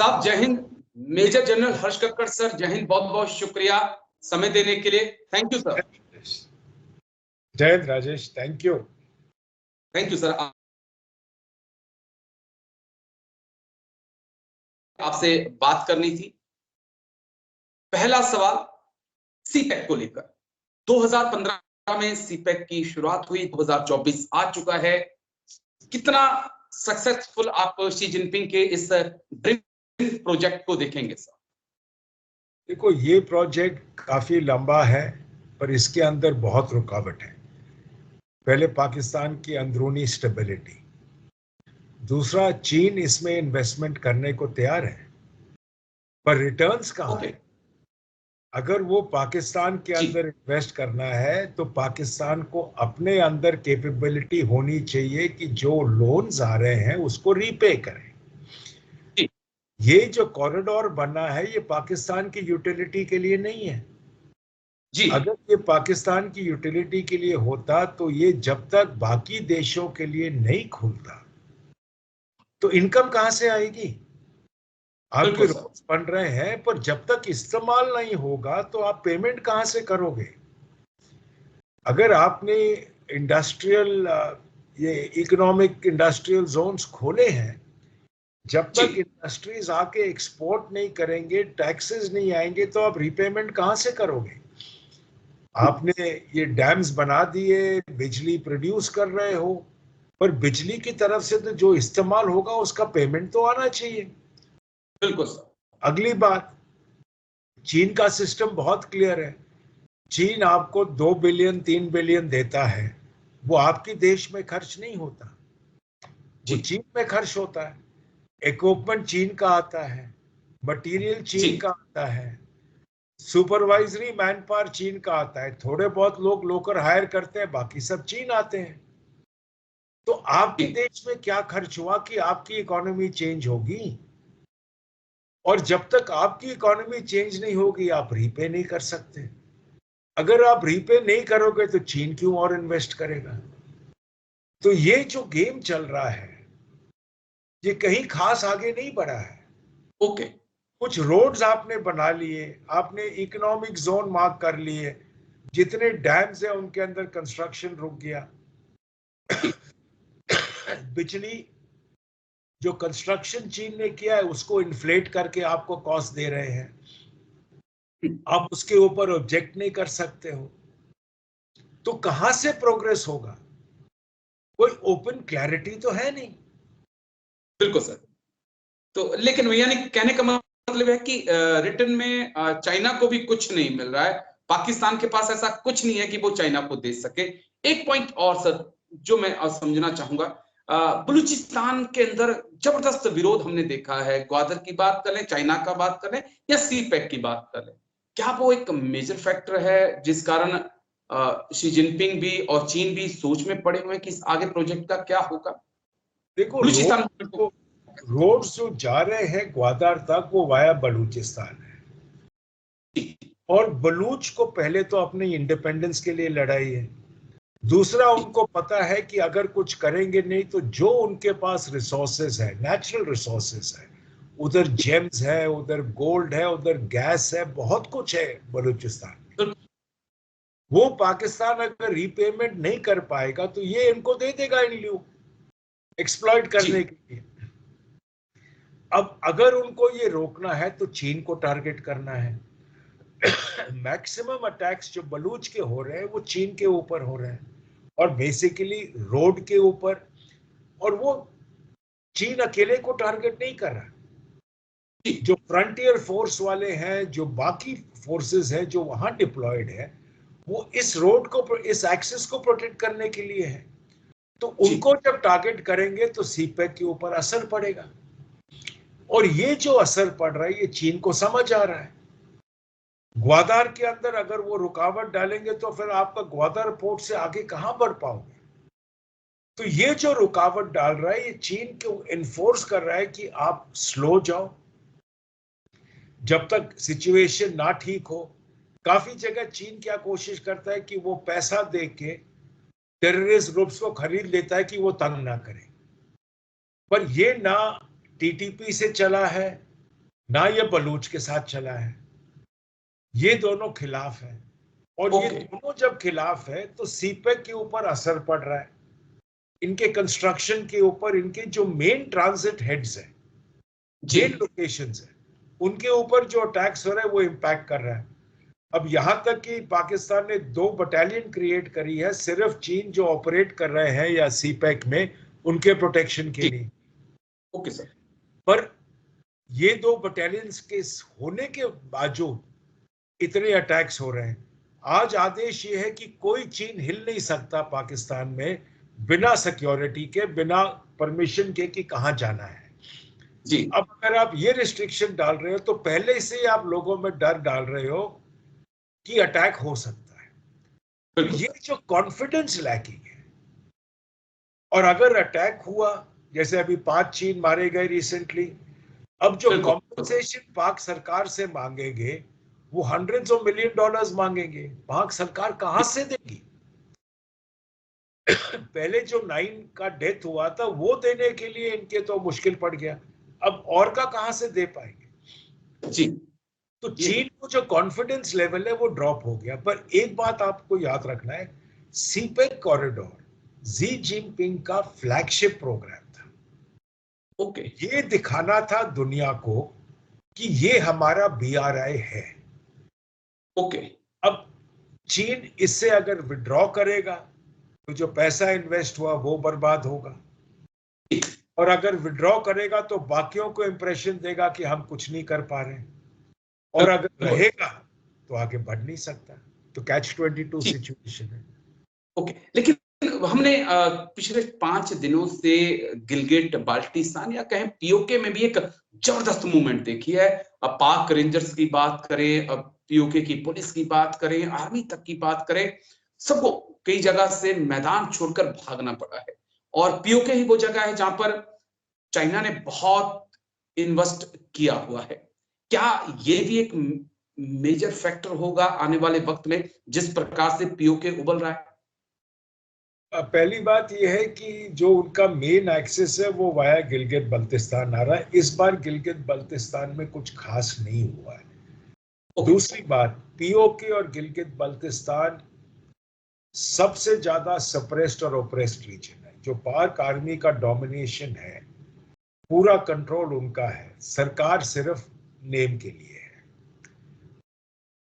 साहब जय हिंद। Major general Harsh Kakkar sir, जय हिंद, बहुत बहुत शुक्रिया समय देने के लिए। Thank you sir. जय हिंद Rajesh, thank you. Thank you sir. आपसे बात करनी थी। पहला सवाल सीपेक को लेकर। 2015 में सीपेक की शुरुआत हुई, 2024 आ चुका है। कितना सक्सेसफुल आप शी जिनपिंग के इस ड्रीम प्रोजेक्ट को देखेंगे सर? देखो, ये प्रोजेक्ट काफी लंबा है पर इसके अंदर बहुत रुकावट है। पहले पाकिस्तान की अंदरूनी स्टेबिलिटी, दूसरा चीन इसमें इन्वेस्टमेंट करने को तैयार है पर रिटर्न्स कहाँ है? अगर वो पाकिस्तान के अंदर इन्वेस्ट करना है तो पाकिस्तान को अपने अंदर कैपेबिलिटी होनी चाहिए कि जो लोन्स आ रहे हैं उसको रीपे करें। ये जो कॉरिडोर बना है ये पाकिस्तान की यूटिलिटी के लिए नहीं है जी। अगर ये पाकिस्तान की यूटिलिटी के लिए होता तो ये जब तक बाकी देशों के लिए नहीं खुलता तो इनकम कहां से आएगी? आपके रोड्स बन रहे हैं पर जब तक इस्तेमाल नहीं होगा तो आप पेमेंट कहां से करोगे? अगर आपने इंडस्ट्रियल ये इकोनॉमिक इंडस्ट्रियल जोन्स खोले हैं, जब तक इंडस्ट्रीज आके एक्सपोर्ट नहीं करेंगे, टैक्सेस नहीं आएंगे तो आप रीपेमेंट कहां से करोगे? आपने ये डैम्स बना दिए, बिजली प्रोड्यूस कर रहे हो, पर बिजली की तरफ से तो जो इस्तेमाल होगा उसका पेमेंट तो आना चाहिए। बिल्कुल सर। अगली बात, चीन का सिस्टम बहुत क्लियर है। चीन आपको 2 बिलियन 3 बिलियन देता है, वो आपके देश में खर्च नहीं होता, वो चीन में खर्च होता है। इक्विपमेंट चीन का आता है, मटेरियल चीन का आता है, सुपरवाइजरी मैन पावर चीन का आता है, थोड़े बहुत लोग लोकल हायर करते हैं, बाकी सब चीन आते हैं। तो आपके देश में क्या खर्च हुआ कि आपकी इकोनॉमी चेंज होगी? और जब तक आपकी इकोनॉमी चेंज नहीं होगी आप रीपे नहीं कर सकते। अगर आप रीपे नहीं करोगे तो चीन क्यों और इन्वेस्ट करेगा? तो ये जो गेम चल रहा है ये कहीं खास आगे नहीं बढ़ा है। ओके, कुछ रोड्स आपने बना लिए, आपने इकोनॉमिक जोन मार्क कर लिए, जितने डैम्स हैं उनके अंदर कंस्ट्रक्शन रुक गया। बिजली जो कंस्ट्रक्शन चीन ने किया है उसको इन्फ्लेट करके आपको कॉस्ट दे रहे हैं, आप उसके ऊपर ऑब्जेक्ट नहीं कर सकते हो, तो कहां से प्रोग्रेस होगा? कोई ओपन क्लैरिटी तो है नहीं। बिल्कुल सर। तो लेकिन यानी कहने का मतलब है कि रिटर्न में चाइना को भी कुछ नहीं मिल रहा है, पाकिस्तान के पास ऐसा कुछ नहीं है कि वो चाइना को दे सके। एक पॉइंट और सर जो मैं समझना चाहूंगा, बलूचिस्तान के अंदर जबरदस्त विरोध हमने देखा है। ग्वादर की बात करें, चाइना का बात करें या सीपेक की बात करें, क्या वो एक मेजर फैक्टर है जिस कारण शी जिनपिंग भी और चीन भी सोच में पड़े हुए हैं कि इस आगे प्रोजेक्ट का क्या होगा? देखो, रोड्स जो जा रहे हैं ग्वादर तक वो वाया बलूचिस्तान है, और बलूच को पहले तो अपने इंडिपेंडेंस के लिए लड़ाई है, दूसरा उनको पता है कि अगर कुछ करेंगे नहीं तो जो उनके पास रिसोर्सेज है, नेचुरल रिसोर्सेज है, उधर जेम्स है, उधर गोल्ड है, उधर गैस है, बहुत कुछ है बलूचिस्तान में। वो पाकिस्तान अगर रीपेमेंट नहीं कर पाएगा तो ये इनको दे देगा इन लिeu एक्सप्लॉइट करने के लिए। अब अगर उनको ये रोकना है तो चीन को टारगेट करना है। मैक्सिमम अटैक्स जो बलूच के हो रहे हैं वो चीन के ऊपर हो रहे हैं, और बेसिकली रोड के ऊपर, और वो चीन अकेले को टारगेट नहीं कर रहा। जो फ्रंटियर फोर्स वाले हैं, जो बाकी फोर्सेस हैं जो वहां डिप्लॉयड है, वो इस रोड को, इस एक्सेस को प्रोटेक्ट करने के लिए है। तो उनको जब टारगेट करेंगे तो सीपेक के ऊपर असर पड़ेगा, और ये जो असर पड़ रहा है ये चीन को समझ आ रहा है। ग्वादर के अंदर अगर वो रुकावट डालेंगे तो फिर आपका ग्वादर पोर्ट से आगे कहां बढ़ पाओगे? तो ये जो रुकावट डाल रहा है ये चीन को इन्फोर्स कर रहा है कि आप स्लो जाओ जब तक सिचुएशन ना ठीक हो। काफी जगह चीन क्या कोशिश करता है कि वो पैसा दे के टेररिस्ट ग्रुप्स को खरीद लेता है कि वो तंग ना करें, पर ये ना टीटीपी से चला है, ना ये बलूच के साथ चला है। ये दोनों खिलाफ है, और ये दोनों जब खिलाफ है तो सीपेक के ऊपर असर पड़ रहा है, इनके कंस्ट्रक्शन के ऊपर, इनके जो मेन ट्रांजिट हेड्स है, मेन लोकेशंस है, उनके ऊपर जो अटैक्स हो रहे हैं वो इंपैक्ट कर रहा है। अब यहां तक कि पाकिस्तान ने 2 बटालियन क्रिएट करी है सिर्फ चीन जो ऑपरेट कर रहे हैं या सीपेक में, उनके प्रोटेक्शन के लिए। Okay sir. पर ये 2 बटालियंस के होने के बावजूद इतने अटैक्स हो रहे हैं। आज आदेश ये है कि कोई चीन हिल नहीं सकता पाकिस्तान में बिना सिक्योरिटी के, बिना परमिशन के कि कहां जाना है जी। अब अगर आप ये रिस्ट्रिक्शन डाल रहे हो तो पहले से आप लोगों में डर डाल रहे हो कि अटैक हो सकता है। तो ये जो कॉन्फिडेंस लैकिंग है, और अगर अटैक हुआ, जैसे अभी 5 चीन मारे गए रिसेंटली, अब जो कॉम्पेंसेशन पाक सरकार से मांगेंगे वो $100 of millions मांगेंगे। पाक सरकार कहां से देगी? पहले जो 9 का डेथ हुआ था वो देने के लिए इनके तो मुश्किल पड़ गया, अब और का कहां से दे पाएंगे? जी। तो चीन को जो कॉन्फिडेंस लेवल है वो ड्रॉप हो गया। पर एक बात आपको याद रखना है, सीपेक कॉरिडोर जी जिनपिंग का फ्लैगशिप प्रोग्राम था। ओके। ये दिखाना था दुनिया को कि ये हमारा BRI है। ओके। अब चीन इससे अगर विड्रॉ करेगा तो जो पैसा इन्वेस्ट हुआ वो बर्बाद होगा, और अगर विड्रॉ करेगा तो बाकियों को इंप्रेशन देगा कि हम कुछ नहीं कर पा रहे, और अगर रहेगा तो आगे बढ़ नहीं सकता। तो Catch-22 सिचुएशन है। ओके, लेकिन हमने पिछले 5 दिनों से गिलगिट बाल्टिस्तान या कहें पीओके में भी एक जबरदस्त मूवमेंट देखी है। अब पाक रेंजर्स की बात करें, अब पीओके की पुलिस की बात करें, आर्मी तक की बात करें, सबको कई जगह से मैदान छोड़कर भागना पड़ा है। और पीओके ही वो जगह है जहां पर चाइना ने बहुत इन्वेस्ट किया हुआ है। क्या ये भी एक मेजर फैक्टर होगा आने वाले वक्त में, जिस प्रकार से पीओके उबल रहा है? पहली बात यह है कि जो उनका मेन एक्सेस है वो वाया गिलगित बल्तिस्तान आ रहा है। इस बार गिलगित बल्तिस्तान में कुछ खास नहीं हुआ है। दूसरी बात, पीओके और गिलगित बल्तिस्तान सबसे ज्यादा सप्रेस्ड और ओप्रेस्ड रीजन है। जो पाक आर्मी का डोमिनेशन है, पूरा कंट्रोल उनका है, सरकार सिर्फ नेम के लिए है।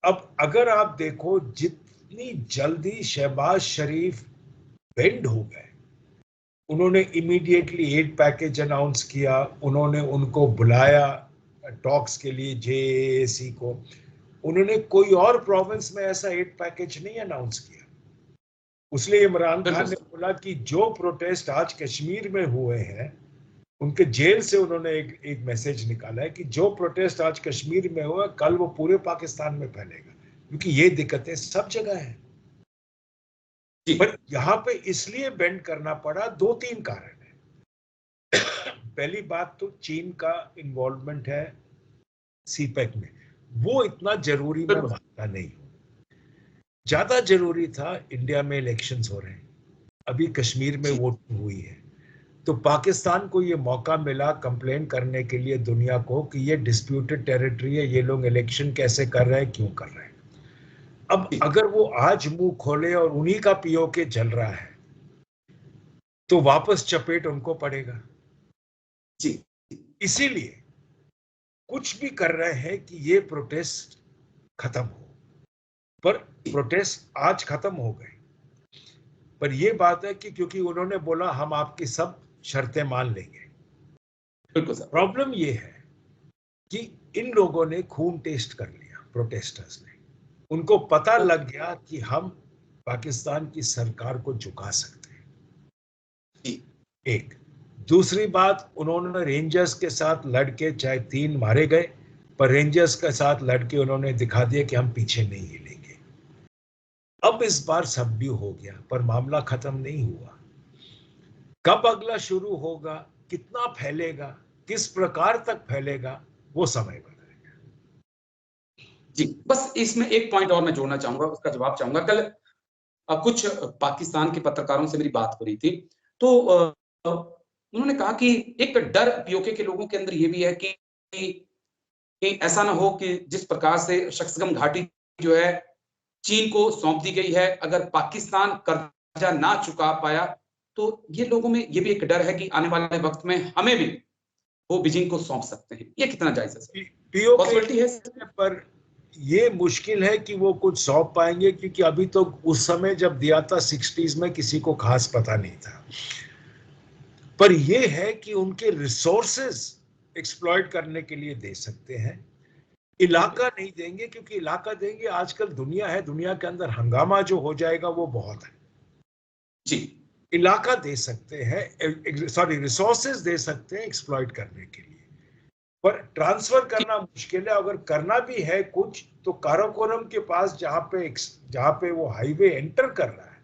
अब अगर आप देखो जितनी जल्दी शहबाज शरीफ बेंड हो गए, उन्होंने इमीडिएटली एड पैकेज अनाउंस किया, उन्होंने उनको बुलाया टॉक्स के लिए JAC को। उन्होंने कोई और प्रोविंस में ऐसा एड पैकेज नहीं अनाउंस किया। उसलिए इमरान खान ने बोला कि जो प्रोटेस्ट आज कश्मीर में हुए हैं, उनके जेल से उन्होंने एक मैसेज निकाला है कि जो प्रोटेस्ट आज कश्मीर में हुआ कल वो पूरे पाकिस्तान में फैलेगा, क्योंकि ये दिक्कतें सब जगह है। पर यहां पे इसलिए बेंड करना पड़ा, 2-3 कारण है। पहली बात तो चीन का इन्वॉल्वमेंट है सीपेक में, वो इतना जरूरी मैं मानता नहीं हूं। ज्यादा जरूरी था, इंडिया में इलेक्शंस हो रहे हैं, अभी कश्मीर में वोटिंग हुई है, तो पाकिस्तान को ये मौका मिला कंप्लेन करने के लिए दुनिया को कि ये डिस्प्यूटेड टेरिटरी है, ये लोग इलेक्शन कैसे कर रहे हैं, क्यों कर रहे हैं। अब अगर वो आज मुंह खोले और उन्हीं का पीओके चल रहा है तो वापस चपेट उनको पड़ेगा। जी, इसीलिए कुछ भी कर रहे हैं कि ये प्रोटेस्ट खत्म हो, पर प्रोटेस्ट आज खत्म हो गए। पर ये बात है कि क्योंकि उन्होंने बोला हम आपकी सब शर्तें मान लेंगे। बिल्कुल सर। प्रॉब्लम ये है कि इन लोगों ने खून टेस्ट कर लिया, प्रोटेस्टर्स ने। उनको पता लग गया कि हम पाकिस्तान की सरकार को झुका सकते हैं। एक दूसरी बात, उन्होंने रेंजर्स के साथ लड़के, चाहे 3 मारे गए, पर रेंजर्स के साथ लड़के उन्होंने दिखा दिया कि हम पीछे नहीं हिलेंगे। अब इस बार सबड्यू हो गया, पर मामला खत्म नहीं हुआ। कब अगला शुरू होगा, कितना फैलेगा, किस प्रकार तक फैलेगा, वो समय बताएगा। जी, बस इसमें एक पॉइंट और मैं जोड़ना चाहूंगा, उसका जवाब चाहूंगा। कल कुछ पाकिस्तान के पत्रकारों से मेरी बात हो रही थी, तो उन्होंने कहा कि एक डर पीओके के लोगों के अंदर ये भी है कि कि ऐसा ना हो कि जिस प्रकार से शक्सगम घाटी जो है चीन को सौंप दी गई है, अगर पाकिस्तान कर्जा ना चुका पाया तो ये लोगों में ये भी एक डर है कि आने वाले वक्त में हमें भी वो बीजिंग को सौंप सकते हैं। ये कितना जायज है सर? पॉसिबिलिटी है पर ये मुश्किल है कि वो कुछ सौंप पाएंगे, क्योंकि अभी तो उस समय जब दिया था 60s में किसी को खास पता नहीं था। पर ये है कि उनके रिसोर्सेज एक्सप्लॉइट करने के लिए दे सकते हैं, इलाका नहीं देंगे, क्योंकि इलाका देंगे आजकल दुनिया है, दुनिया के अंदर हंगामा जो हो जाएगा वो बहुत है जी। इलाका दे सकते हैं, सॉरी रिसोर्सेज दे सकते हैं एक्सप्लॉइट करने के लिए, पर ट्रांसफर करना मुश्किल है। अगर करना भी है कुछ तो काराकोरम के पास जहां पे वो हाईवे एंटर कर रहा है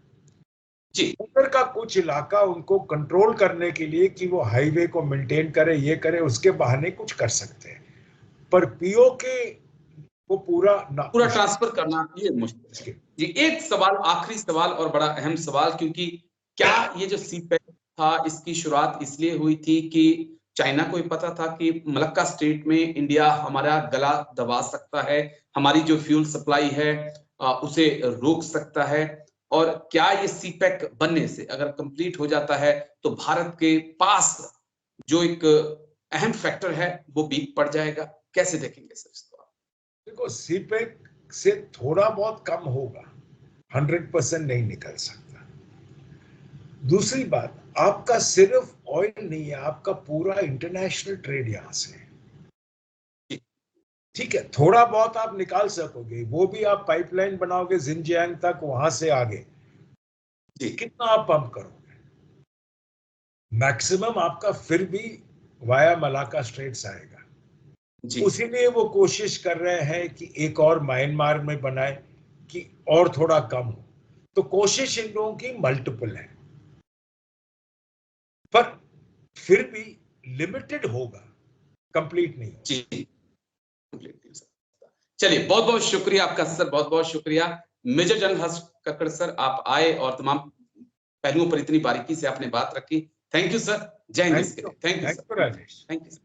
जी, उधर का कुछ इलाका उनको कंट्रोल करने के लिए कि वो हाईवे को मेंटेन करे, ये करे, उसके बहाने कुछ कर सकते हैं। पर पीओके वो पूरा ट्रांसफर करना ये मुश्किल है। जी, एक सवाल, आखिरी सवाल और बड़ा अहम सवाल, क्योंकि क्या ये जो सीपेक था इसकी शुरुआत इसलिए हुई थी कि चाइना को भी पता था कि मलक्का स्टेट में इंडिया हमारा गला दबा सकता है, हमारी जो फ्यूल सप्लाई है उसे रोक सकता है, और क्या ये सीपेक बनने से अगर कंप्लीट हो जाता है तो भारत के पास जो एक अहम फैक्टर है वो वीक पड़ जाएगा? कैसे देखेंगे सर इसको? देखो, सीपेक से थोड़ा बहुत कम होगा, 100% नहीं निकल सकता। दूसरी बात, आपका सिर्फ ऑयल नहीं है, आपका पूरा इंटरनेशनल ट्रेड यहां से है। ठीक है, थोड़ा बहुत आप निकाल सकोगे, वो भी आप पाइपलाइन बनाओगे जिनजियांग तक, वहां से आगे कितना आप पंप करोगे? मैक्सिमम आपका फिर भी वाया मलाक्का स्ट्रेट्स आएगा। उसीलिए वो कोशिश कर रहे हैं कि एक और म्यांमार में बनाए कि और थोड़ा कम हो। तो कोशिश इन लोगों की मल्टीपल है, पर फिर भी लिमिटेड होगा, कंप्लीट नहीं होगा। जी, चलिए, बहुत बहुत शुक्रिया आपका सर, बहुत बहुत शुक्रिया major general Harsh Kakkar sir, आप आए और तमाम पहलुओं पर इतनी बारीकी से आपने बात रखी। थैंक यू सर, जय Hind. Thank you sir, thank you.